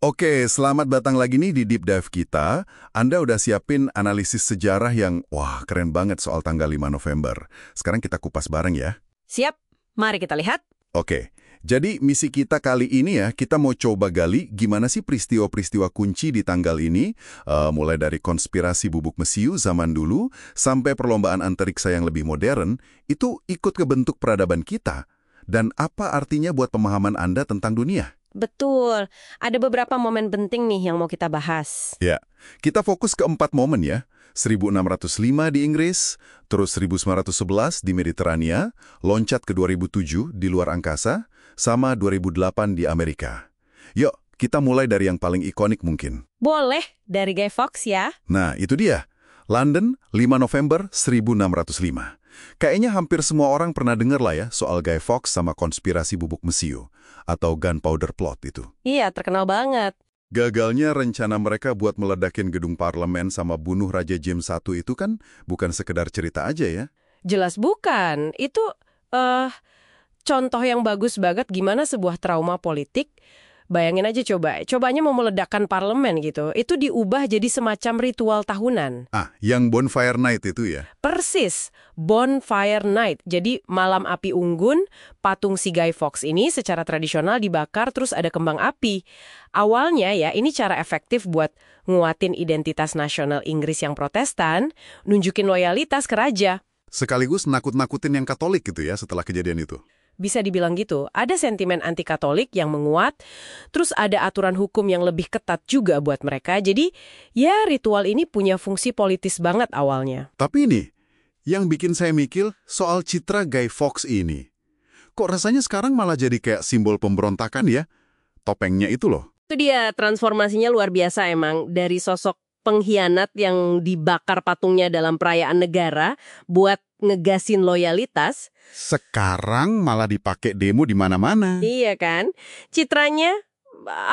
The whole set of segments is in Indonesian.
Oke, selamat datang lagi nih di Deep Dive kita. Anda udah siapin analisis sejarah yang, wah, keren banget soal tanggal 5 November. Sekarang kita kupas bareng ya. Siap, mari kita lihat. Oke, jadi misi kita kali ini ya, kita mau coba gali gimana sih peristiwa-peristiwa kunci di tanggal ini, mulai dari konspirasi bubuk mesiu zaman dulu, sampai perlombaan antariksa yang lebih modern, itu ikut ke bentuk peradaban kita. Dan apa artinya buat pemahaman Anda tentang dunia? Betul, ada beberapa momen penting nih yang mau kita bahas. Ya, kita fokus ke 4 momen ya. 1605 di Inggris, terus 1911 di Mediterania, loncat ke 2007 di luar angkasa, sama 2008 di Amerika. Yuk, kita mulai dari yang paling ikonik mungkin. Boleh, dari Guy Fawkes ya. Nah, itu dia. London, 5 November 1605. Kayaknya hampir semua orang pernah dengar lah ya soal Guy Fawkes sama konspirasi bubuk mesiu, atau gunpowder plot itu. Iya, terkenal banget. Gagalnya rencana mereka buat meledakin gedung parlemen sama bunuh Raja James I itu kan bukan sekedar cerita aja ya. Jelas bukan. Itu contoh yang bagus banget gimana sebuah trauma politik. Bayangin aja cobanya mau meledakkan parlemen gitu. Itu diubah jadi semacam ritual tahunan. Ah, yang Bonfire Night itu ya? Persis, Bonfire Night. Jadi malam api unggun, patung si Guy Fawkes ini secara tradisional dibakar terus ada kembang api. Awalnya ya ini cara efektif buat nguatin identitas nasional Inggris yang Protestan, nunjukin loyalitas ke raja. Sekaligus nakut-nakutin yang Katolik gitu ya setelah kejadian itu. Bisa dibilang gitu, ada sentimen anti-Katolik yang menguat, terus ada aturan hukum yang lebih ketat juga buat mereka. Jadi, ya ritual ini punya fungsi politis banget awalnya. Tapi ini, yang bikin saya mikir soal citra Guy Fawkes ini. Kok rasanya sekarang malah jadi kayak simbol pemberontakan ya? Topengnya itu loh. Itu dia, transformasinya luar biasa emang. Dari sosok pengkhianat yang dibakar patungnya dalam perayaan negara buat ngegasin loyalitas. Sekarang malah dipakai demo di mana-mana. Iya kan? Citranya,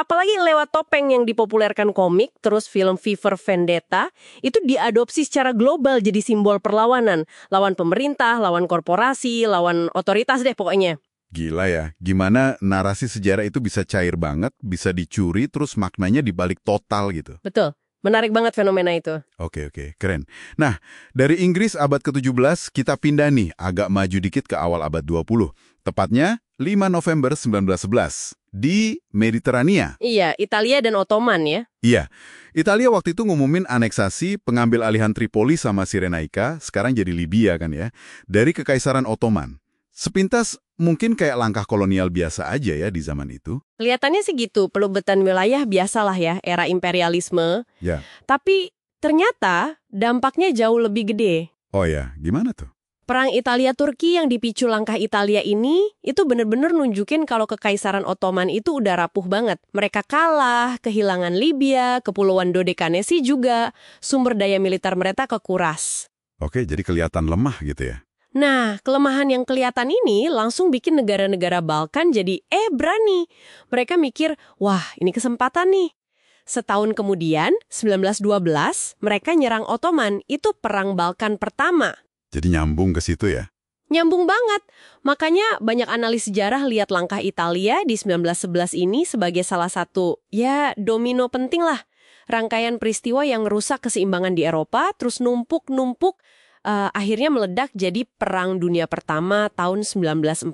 apalagi lewat topeng yang dipopulerkan komik, terus film V for Vendetta, itu diadopsi secara global jadi simbol perlawanan. Lawan pemerintah, lawan korporasi, lawan otoritas deh pokoknya. Gila ya, gimana narasi sejarah itu bisa cair banget, bisa dicuri, terus maknanya dibalik total gitu. Betul. Menarik banget fenomena itu. Oke, keren. Nah, dari Inggris abad ke-17, kita pindah nih agak maju dikit ke awal abad 20. Tepatnya 5 November 1911 di Mediterania. Iya, Italia dan Ottoman ya. Iya, Italia waktu itu ngumumin aneksasi pengambil alihan Tripoli sama Cyrenaica, sekarang jadi Libya kan ya, dari Kekaisaran Ottoman. Sepintas mungkin kayak langkah kolonial biasa aja ya di zaman itu. Kelihatannya sih gitu, pelubetan wilayah biasalah ya, era imperialisme. Ya. Tapi ternyata dampaknya jauh lebih gede. Oh ya, gimana tuh? Perang Italia-Turki yang dipicu langkah Italia ini, itu bener-bener nunjukin kalau Kekaisaran Ottoman itu udah rapuh banget. Mereka kalah, kehilangan Libya, Kepulauan Dodekanesi juga, sumber daya militer mereka kekuras. Oke, jadi kelihatan lemah gitu ya. Nah, kelemahan yang kelihatan ini langsung bikin negara-negara Balkan jadi berani. Mereka mikir, wah ini kesempatan nih. Setahun kemudian, 1912, mereka nyerang Ottoman. Itu perang Balkan pertama. Jadi nyambung ke situ ya? Nyambung banget. Makanya banyak analis sejarah lihat langkah Italia di 1911 ini sebagai salah satu, ya domino penting lah. Rangkaian peristiwa yang merusak keseimbangan di Eropa, terus numpuk-numpuk, akhirnya meledak jadi Perang Dunia Pertama tahun 1914.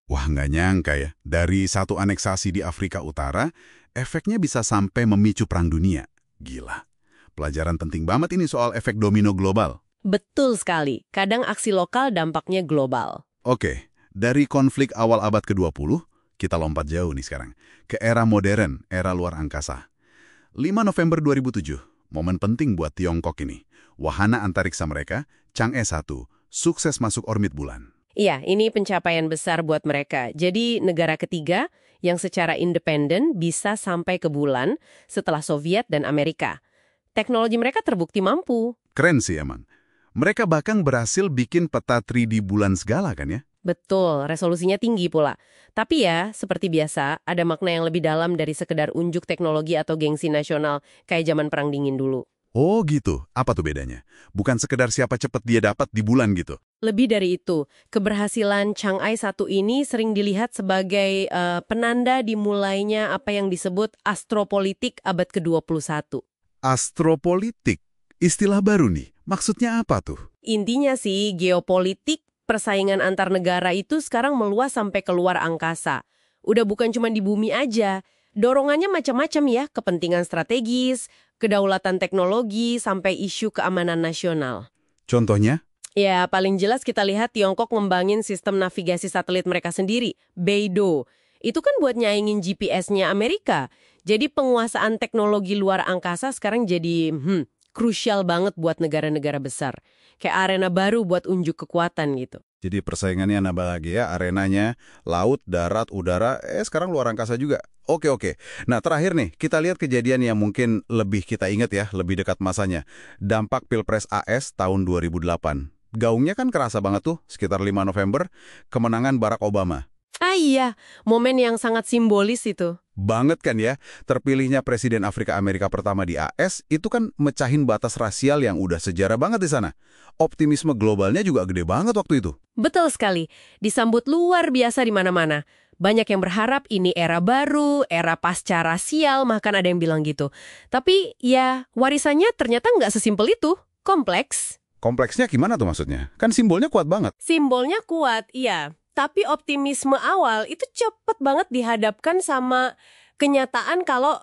Wah, nggak nyangka ya. Dari satu aneksasi di Afrika Utara, efeknya bisa sampai memicu Perang Dunia. Gila. Pelajaran penting banget ini soal efek domino global. Betul sekali. Kadang aksi lokal dampaknya global. Oke, dari konflik awal abad ke-20, kita lompat jauh nih sekarang. Ke era modern, era luar angkasa. 5 November 2007, momen penting buat Tiongkok ini. Wahana antariksa mereka, Chang'e 1, sukses masuk orbit bulan. Iya, ini pencapaian besar buat mereka. Jadi negara ketiga yang secara independen bisa sampai ke bulan setelah Soviet dan Amerika. Teknologi mereka terbukti mampu. Keren sih emang. Mereka bahkan berhasil bikin peta 3D bulan segala kan ya? Betul, resolusinya tinggi pula. Tapi ya, seperti biasa, ada makna yang lebih dalam dari sekedar unjuk teknologi atau gengsi nasional kayak zaman Perang Dingin dulu. Oh gitu, apa tuh bedanya? Bukan sekedar siapa cepat dia dapat di bulan gitu? Lebih dari itu, keberhasilan Chang'e 1 ini sering dilihat sebagai penanda dimulainya apa yang disebut astropolitik abad ke-21. Astropolitik, istilah baru nih, maksudnya apa tuh? Intinya sih, geopolitik, persaingan antar negara itu sekarang meluas sampai keluar angkasa. Udah bukan cuma di bumi aja. Dorongannya macam-macam ya, kepentingan strategis, kedaulatan teknologi, sampai isu keamanan nasional. Contohnya? Ya, paling jelas kita lihat Tiongkok ngembangin sistem navigasi satelit mereka sendiri, Beidou. Itu kan buat nyaingin GPS-nya Amerika. Jadi penguasaan teknologi luar angkasa sekarang jadi krusial banget buat negara-negara besar. Kayak arena baru buat unjuk kekuatan gitu. Jadi persaingannya nambah lagi ya, arenanya laut, darat, udara, sekarang luar angkasa juga. Oke. Nah terakhir nih, kita lihat kejadian yang mungkin lebih kita ingat ya, lebih dekat masanya. Dampak Pilpres AS tahun 2008. Gaungnya kan kerasa banget tuh, sekitar 5 November, kemenangan Barack Obama. Ah iya, momen yang sangat simbolis itu. Banget kan ya, terpilihnya Presiden Afrika Amerika pertama di AS itu kan mecahin batas rasial yang udah sejarah banget di sana. Optimisme globalnya juga gede banget waktu itu. Betul sekali, disambut luar biasa di mana-mana. Banyak yang berharap ini era baru, era pasca rasial, bahkan ada yang bilang gitu. Tapi ya, warisannya ternyata nggak sesimpel itu, kompleks. Kompleksnya gimana tuh maksudnya? Kan simbolnya kuat banget. Simbolnya kuat, iya. Tapi optimisme awal itu cepet banget dihadapkan sama kenyataan kalau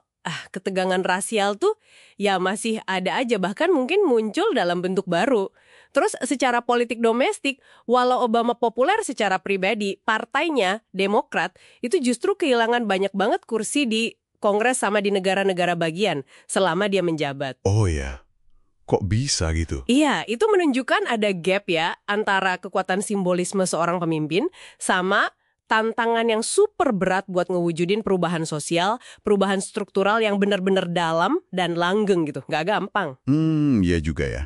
ketegangan rasial tuh ya masih ada aja, bahkan mungkin muncul dalam bentuk baru. Terus secara politik domestik, walau Obama populer secara pribadi, partainya, Demokrat, itu justru kehilangan banyak banget kursi di Kongres sama di negara-negara bagian selama dia menjabat. Oh ya, kok bisa gitu? Iya, itu menunjukkan ada gap ya antara kekuatan simbolisme seorang pemimpin sama tantangan yang super berat buat ngewujudin perubahan sosial, perubahan struktural yang benar-benar dalam dan langgeng gitu. Nggak gampang. Iya juga ya.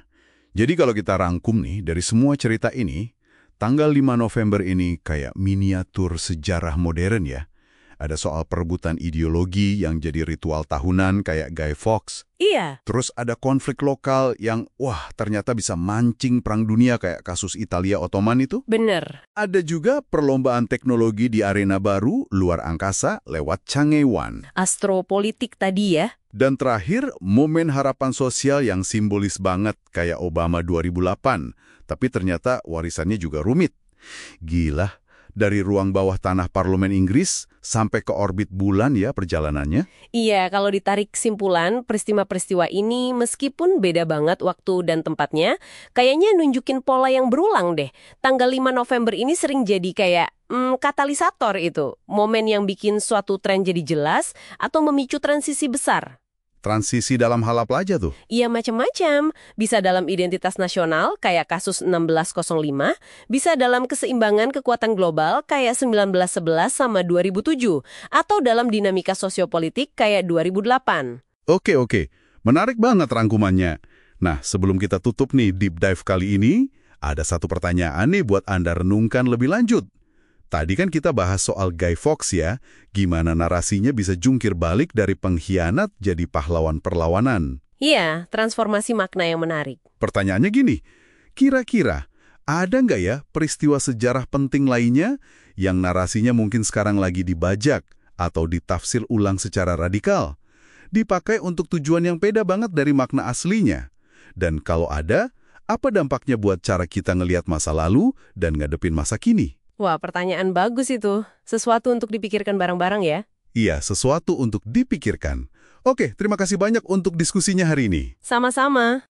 Jadi kalau kita rangkum nih, dari semua cerita ini, tanggal 5 November ini kayak miniatur sejarah modern ya. Ada soal perebutan ideologi yang jadi ritual tahunan kayak Guy Fawkes. Iya. Terus ada konflik lokal yang, ternyata bisa mancing perang dunia kayak kasus Italia Ottoman itu. Bener. Ada juga perlombaan teknologi di arena baru, luar angkasa, lewat Chang'e 1. Astropolitik tadi ya. Dan terakhir, momen harapan sosial yang simbolis banget kayak Obama 2008. Tapi ternyata warisannya juga rumit. Gila. Dari ruang bawah tanah parlemen Inggris sampai ke orbit bulan ya perjalanannya? Iya, kalau ditarik kesimpulan, peristiwa-peristiwa ini meskipun beda banget waktu dan tempatnya, kayaknya nunjukin pola yang berulang deh. Tanggal 5 November ini sering jadi kayak katalisator itu. Momen yang bikin suatu tren jadi jelas atau memicu transisi besar. Transisi dalam hal apa aja tuh? Iya macam-macam. Bisa dalam identitas nasional kayak kasus 1605, bisa dalam keseimbangan kekuatan global kayak 1911 sama 2007, atau dalam dinamika sosiopolitik kayak 2008. Oke. Menarik banget rangkumannya. Nah, sebelum kita tutup nih deep dive kali ini, ada satu pertanyaan nih buat Anda renungkan lebih lanjut. Tadi kan kita bahas soal Guy Fawkes ya, gimana narasinya bisa jungkir balik dari pengkhianat jadi pahlawan perlawanan. Iya, transformasi makna yang menarik. Pertanyaannya gini, kira-kira ada nggak ya peristiwa sejarah penting lainnya yang narasinya mungkin sekarang lagi dibajak atau ditafsir ulang secara radikal? Dipakai untuk tujuan yang beda banget dari makna aslinya. Dan kalau ada, apa dampaknya buat cara kita ngelihat masa lalu dan ngadepin masa kini? Wah, pertanyaan bagus itu. Sesuatu untuk dipikirkan bareng-bareng ya. Iya, sesuatu untuk dipikirkan. Oke, terima kasih banyak untuk diskusinya hari ini. Sama-sama.